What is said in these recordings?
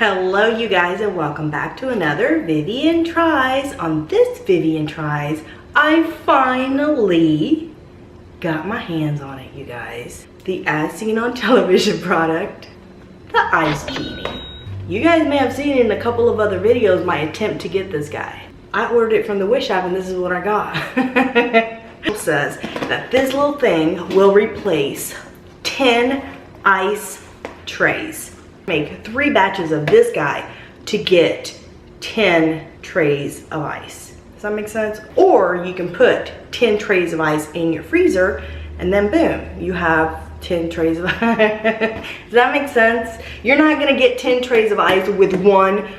Hello you guys, and welcome back to another Vivian Tries. On this Vivian Tries, I finally got my hands on it, you guys. The as seen on television product, the Ice Genie. You guys may have seen in a couple of other videos my attempt to get this guy. I ordered it from the Wish app and this is what I got. It says that this little thing will replace 10 ice trays. Make 3 batches of this guy to get 10 trays of ice. Does that make sense? Or you can put 10 trays of ice in your freezer and then boom, you have 10 trays of ice. Does that make sense? You're not gonna get 10 trays of ice with one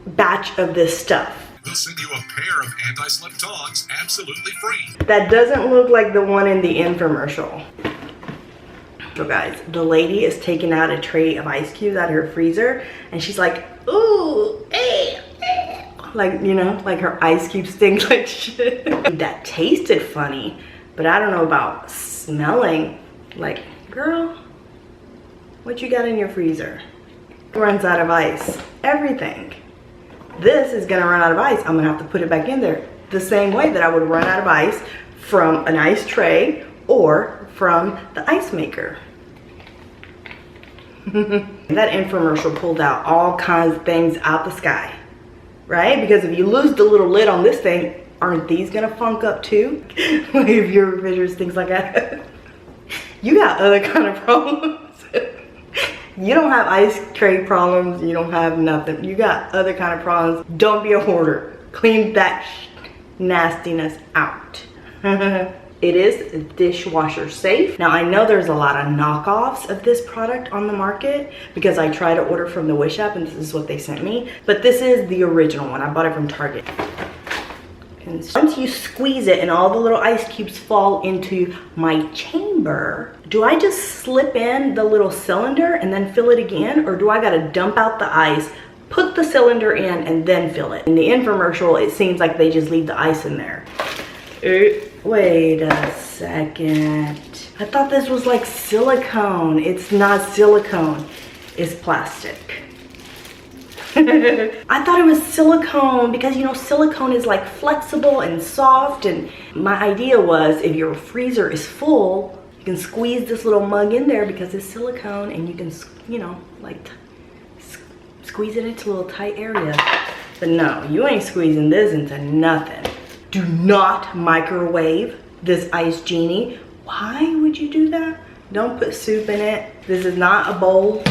batch of this stuff. We'll send you a pair of anti-slip tongs absolutely free. That doesn't look like the one in the infomercial. So guys, the lady is taking out a tray of ice cubes out of her freezer and she's like, ooh, like, you know, like her ice cubes stink like shit. That tasted funny, but I don't know about smelling. Like, girl, what you got in your freezer? Runs out of ice, everything. This is gonna run out of ice. I'm gonna have to put it back in there the same way that I would run out of ice from an ice tray or from the ice maker. That infomercial pulled out all kinds of things out the sky, right? Because if you lose the little lid on this thing, aren't these gonna funk up too? If your refrigerators, things like that. You got other kind of problems. You don't have ice tray problems, you don't have nothing. You got other kind of problems. Don't be a hoarder. Clean that nastiness out. It is dishwasher safe. Now I know there's a lot of knockoffs of this product on the market because I tried to order from the Wish app and this is what they sent me. But this is the original one. I bought it from Target. And once you squeeze it and all the little ice cubes fall into my chamber, do I just slip in the little cylinder and then fill it again? Or do I gotta dump out the ice, put the cylinder in and then fill it? In the infomercial, it seems like they just leave the ice in there. Wait a second. I thought this was like silicone. It's not silicone, it's plastic. I thought it was silicone because, you know, silicone is like flexible and soft, and my idea was if your freezer is full, you can squeeze this little mug in there because it's silicone and you can, you know, like squeeze it into little tight areas. But no, you ain't squeezing this into nothing. Do not microwave this Ice Genie. Why would you do that? Don't put soup in it. This is not a bowl.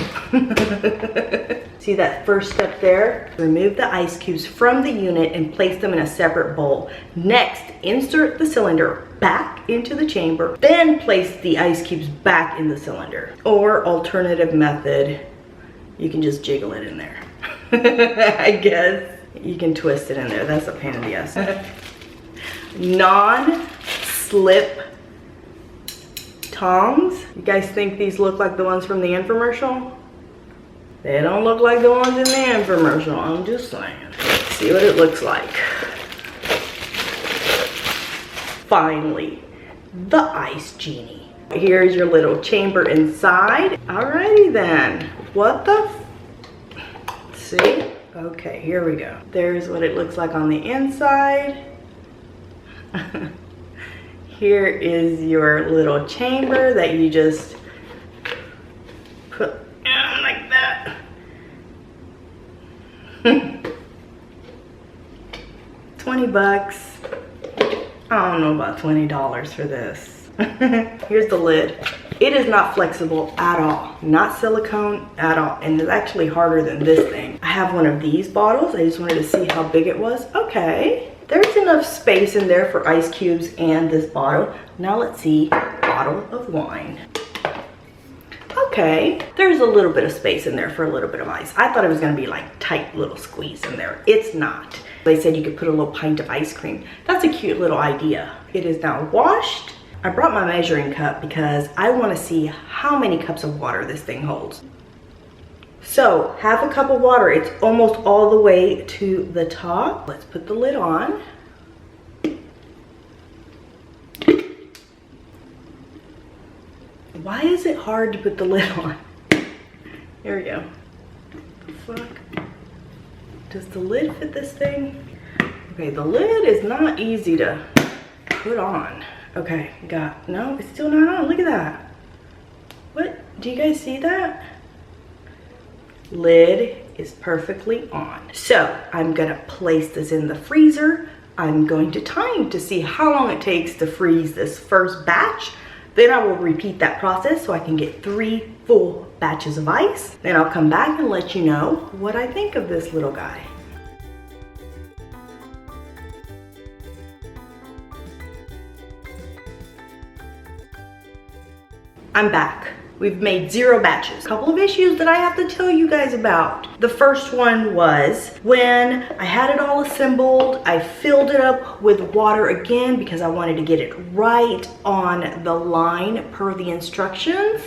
See that first step there? Remove the ice cubes from the unit and place them in a separate bowl. Next, insert the cylinder back into the chamber, then place the ice cubes back in the cylinder. Or alternative method, you can just jiggle it in there. I guess. You can twist it in there. That's a pain in the ass. Non-slip tongs. You guys think these look like the ones from the infomercial? They don't look like the ones in the infomercial, I'm just saying. Let's see what it looks like. Finally, the Ice Genie. Here's your little chamber inside. Alrighty then. What the see? Okay, here we go. There's what it looks like on the inside. Here is your little chamber that you just put in like that. 20 bucks. I don't know about $20 for this. Here's the lid. It is not flexible at all. Not silicone at all. And it's actually harder than this thing. I have one of these bottles. I just wanted to see how big it was. Okay. There's enough space in there for ice cubes and this bottle. Now let's see, bottle of wine. Okay, there's a little bit of space in there for a little bit of ice. I thought it was gonna be like tight little squeeze in there. It's not. They said you could put a little pint of ice cream. That's a cute little idea. It is now washed. I brought my measuring cup because I wanna see how many cups of water this thing holds. So, half a cup of water, it's almost all the way to the top. Let's put the lid on. Why is it hard to put the lid on? Here we go. What the fuck? Does the lid fit this thing? Okay, the lid is not easy to put on. Okay, no, it's still not on. Look at that. What? Do you guys see that? Lid is perfectly on. So I'm gonna place this in the freezer. I'm going to time to see how long it takes to freeze this first batch. Then I will repeat that process so I can get 3 full batches of ice. Then I'll come back and let you know what I think of this little guy. I'm back. We've made 0 batches. A couple of issues that I have to tell you guys about. The first one was when I had it all assembled, I filled it up with water again because I wanted to get it right on the line per the instructions.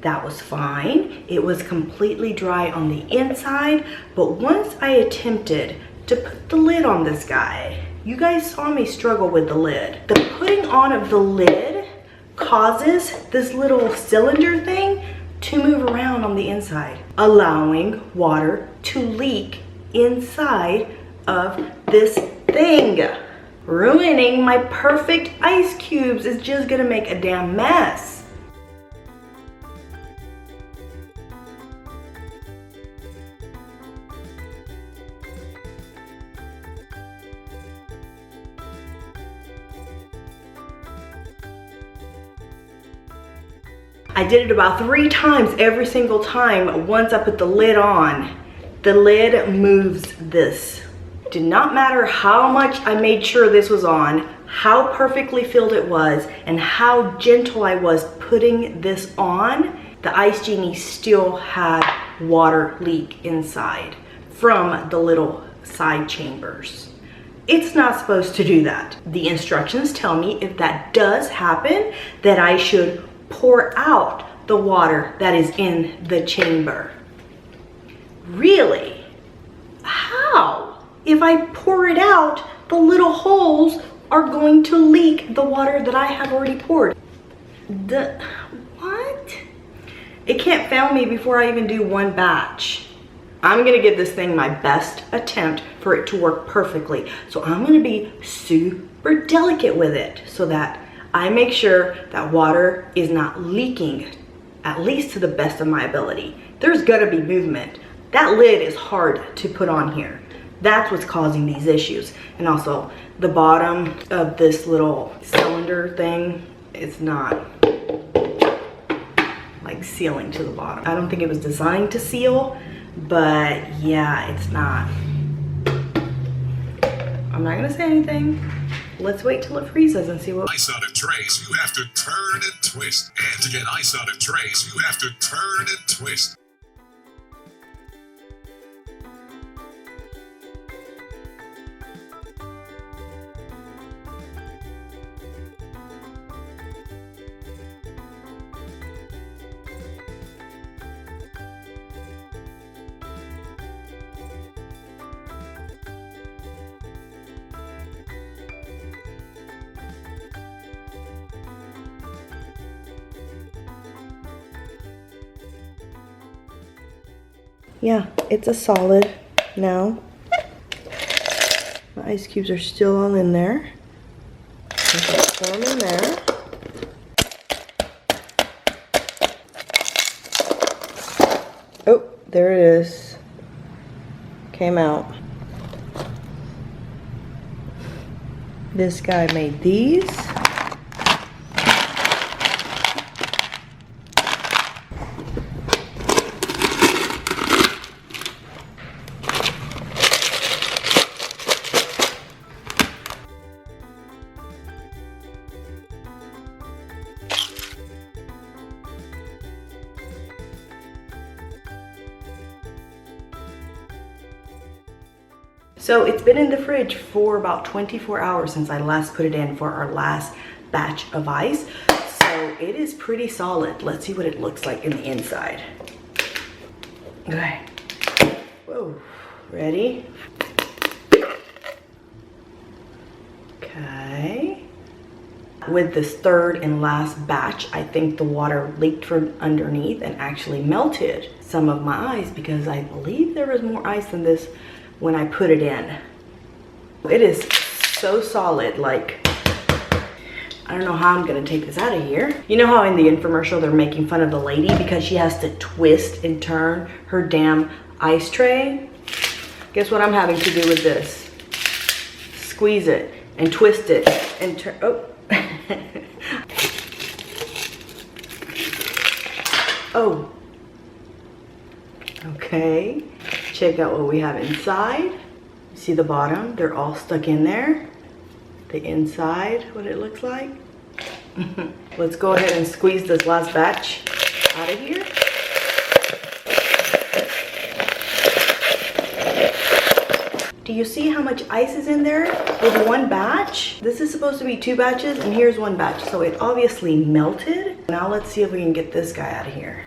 That was fine. It was completely dry on the inside, but once I attempted to put the lid on this guy, you guys saw me struggle with the lid. The putting on of the lid causes this little cylinder thing to move around on the inside, allowing water to leak inside of this thing. Ruining my perfect ice cubes is just gonna make a damn mess. I did it about 3 times every single time. Once I put the lid on, the lid moves this. Did not matter how much I made sure this was on, how perfectly filled it was, and how gentle I was putting this on, the Ice Genie still had water leak inside from the little side chambers. It's not supposed to do that. The instructions tell me if that does happen, that I should pour out the water that is in the chamber. Really? How? If I pour it out, the little holes are going to leak the water that I have already poured. What? It can't fail me before I even do 1 batch. I'm gonna give this thing my best attempt for it to work perfectly. So I'm gonna be super delicate with it so that I make sure that water is not leaking, at least to the best of my ability. There's gonna be movement. That lid is hard to put on here. That's what's causing these issues. And also the bottom of this little cylinder thing is not like sealing to the bottom. I don't think it was designed to seal, but yeah, it's not. I'm not gonna say anything. Let's wait till it freezes and see what. Ice out of trays, you have to turn and twist. And to get ice out of trays, you have to turn and twist. Yeah, it's a solid now. The ice cubes are still all in there. Pour them in there. Oh, there it is. Came out. This guy made these. So it's been in the fridge for about 24 hours since I last put it in for our last batch of ice. So it is pretty solid. Let's see what it looks like in the inside. Okay. Whoa. Ready? Okay. With this third and last batch, I think the water leaked from underneath and actually melted some of my ice because I believe there was more ice than this when I put it in. It is so solid, like, I don't know how I'm gonna take this out of here. You know how in the infomercial they're making fun of the lady because she has to twist and turn her damn ice tray? Guess what I'm having to do with this? Squeeze it and twist it and turn, oh. Oh. Okay, check out what we have inside. See the bottom? They're all stuck in there. The inside, what it looks like. Let's go ahead and squeeze this last batch out of here. Do you see how much ice is in there with one batch? This is supposed to be 2 batches and here's 1 batch. So it obviously melted. Now let's see if we can get this guy out of here.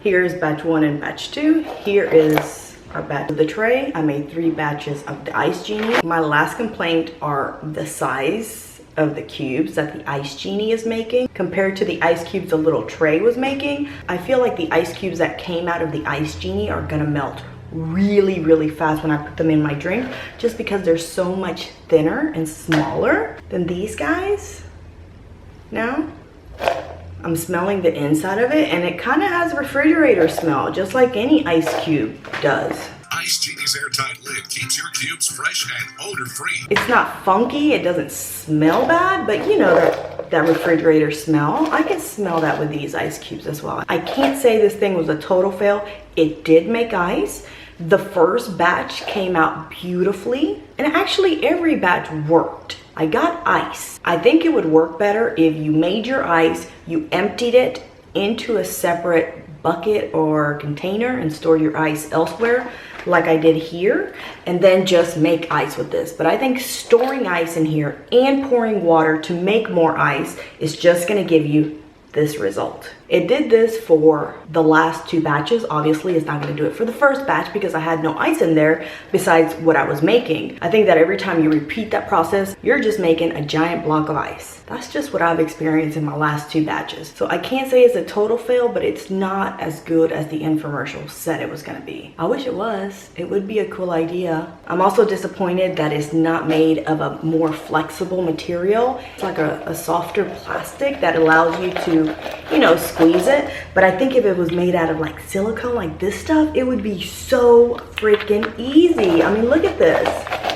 Here's batch 1 and batch 2. Here is our batch of the tray. I made 3 batches of the Ice Genie. My last complaint are the size of the cubes that the Ice Genie is making compared to the ice cubes the little tray was making. I feel like the ice cubes that came out of the Ice Genie are gonna melt really, really fast when I put them in my drink, just because they're so much thinner and smaller than these guys. Now, I'm smelling the inside of it and it kind of has a refrigerator smell, just like any ice cube does. Ice Genie's airtight lid keeps your cubes fresh and odor-free. It's not funky, it doesn't smell bad, but you know that refrigerator smell. I can smell that with these ice cubes as well. I can't say this thing was a total fail. It did make ice. The first batch came out beautifully, and actually every batch worked. I got ice. I think it would work better if you made your ice, you emptied it into a separate bucket or container and stored your ice elsewhere, like I did here, and then just make ice with this. But I think storing ice in here and pouring water to make more ice is just gonna give you this result. It did this for the last 2 batches. Obviously, it's not going to do it for the first batch because I had no ice in there besides what I was making. I think that every time you repeat that process, you're just making a giant block of ice. That's just what I've experienced in my last 2 batches. So I can't say it's a total fail, but it's not as good as the infomercial said it was going to be. I wish it was. It would be a cool idea. I'm also disappointed that it's not made of a more flexible material. It's like a softer plastic that allows you to, you know, squeeze it. But I think if it was made out of like silicone, like this stuff, it would be so freaking easy. I mean, look at this.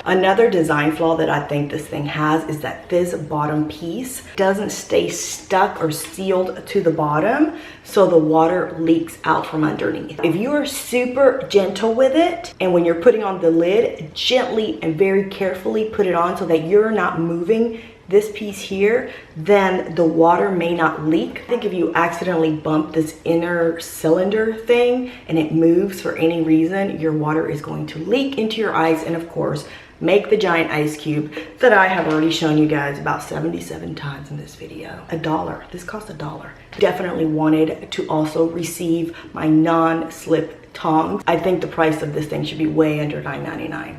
Another design flaw that I think this thing has is that this bottom piece doesn't stay stuck or sealed to the bottom, so the water leaks out from underneath. If you are super gentle with it, and when you're putting on the lid, gently and very carefully put it on so that you're not moving this piece here, then the water may not leak. I think if you accidentally bump this inner cylinder thing and it moves for any reason, your water is going to leak into your ice and of course make the giant ice cube that I have already shown you guys about 77 times in this video. $1. This cost $1. Definitely wanted to also receive my non-slip tongs. I think the price of this thing should be way under $9.99.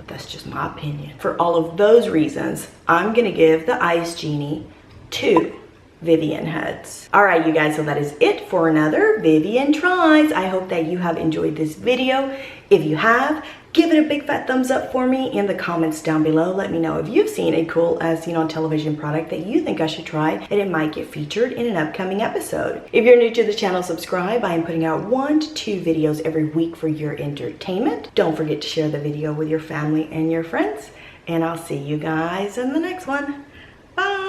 That's just my opinion. For all of those reasons, I'm gonna give the Ice Genie 2 Vivian heads. All right, you guys, so that is it for another Vivian Tries. I hope that you have enjoyed this video. If you have, give it a big fat thumbs up for me in the comments down below. Let me know if you've seen a cool as seen on television product that you think I should try and it might get featured in an upcoming episode. If you're new to the channel, subscribe. I am putting out 1 to 2 videos every week for your entertainment. Don't forget to share the video with your family and your friends, and I'll see you guys in the next one. Bye.